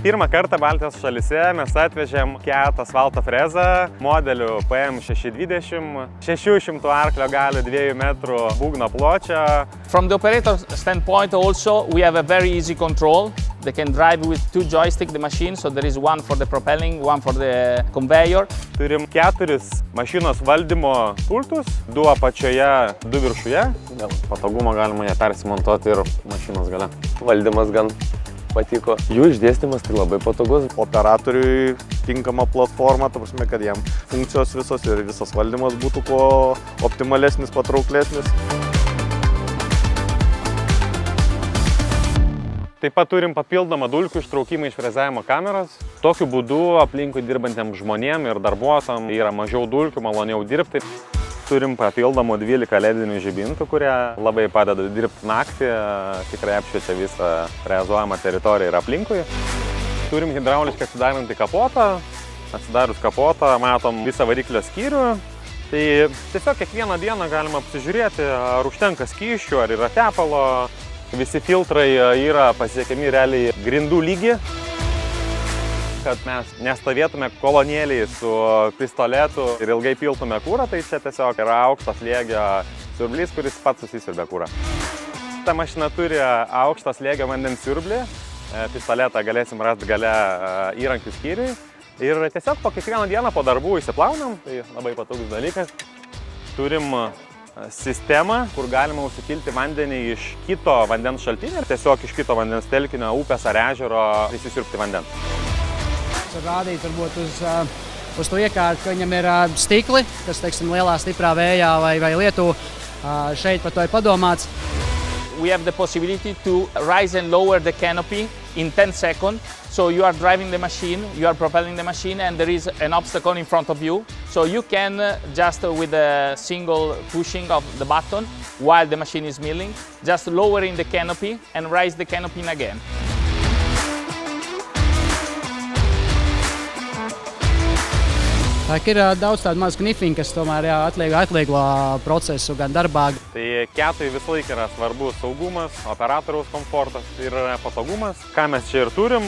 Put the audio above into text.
Pirmą kartą Baltijos šalyse mes atvežėm Kiat asfalto frezą modeliu PM620, 600 arklio galių, 2 metrų būgno pločio. From the operator standpoint also, we have a very easy control. They can drive with 2 joysticks the machine, so there is one for the propelling, one for the conveyor. Turim 4 mašinos valdymo pultus, 2 apačioje, 2 viršuje. Dėl patogumo galima ją persimontuoti ir mašinos gale. Valdymas gan patiko. Jų išdėstymas tai labai patogus. Operatoriui tinkama platforma, ta prasme, kad jam funkcijos visos ir visas valdymas būtų kuo optimalesnis, patrauklesnis. Taip pat turim papildomą dulkių ištraukimą iš frezavimo kameros. Tokiu būdu aplinkui dirbantiems žmonėm ir darbuotojam yra mažiau dulkių, maloniau dirbti. Turim papildomų 12 ledinių žibintų, kurie labai padeda dirbti naktį, tikrai apšviečia visą frezuojamą teritoriją ir aplinkui. Turim hidrauliškai atsidarantį kapotą. Atsidarius kapotą matom visą variklio skyrių. Tai tiesiog kiekvieną dieną galima apsižiūrėti, ar užtenka skysčių, ar yra tepalo. Visi filtrai yra pasiekiami realiai grindų lygi, kad mes nestovėtume kolonėliai su pistoletu ir ilgai piltume kūrą, tai čia tiesiog yra aukšto slėgio siurblys, kuris pats susisiurbia kūrą. Ta mašina turi aukšto slėgio vandens siurblį, pistoletą galėsim rasti gale įrankių skyriui ir tiesiog po kiekvieną dieną po darbų įsiplaunam, tai labai patogus dalykas. Turim sistemą, kur galima užsipilti vandenį iš kito vandens šaltinio ir tiesiog iš kito vandens telkinio, upės ar ežero įsisiurbti vandens. Rādīt varbūt uz to iekārtu, ka viņam ir stikli, kas, teiksim, lielā stiprā vējā vai lietu. Šeit par to ir padomāts. We have the possibility to rise and lower the canopy in 10 seconds. So you are driving the machine, you are propelling the machine, and there is an obstacle in front of you. So you can just with a single pushing of the button while the machine is milling, just lowering the canopy and raise the canopy again. Ir daudz tādu mazu knifiņu, kas tomēr atvieglo procesu gan darbā. Tai Kiatui visą laiką yra svarbu saugumas, operatoriaus komfortas ir patogumas, ką mes čia ir turim.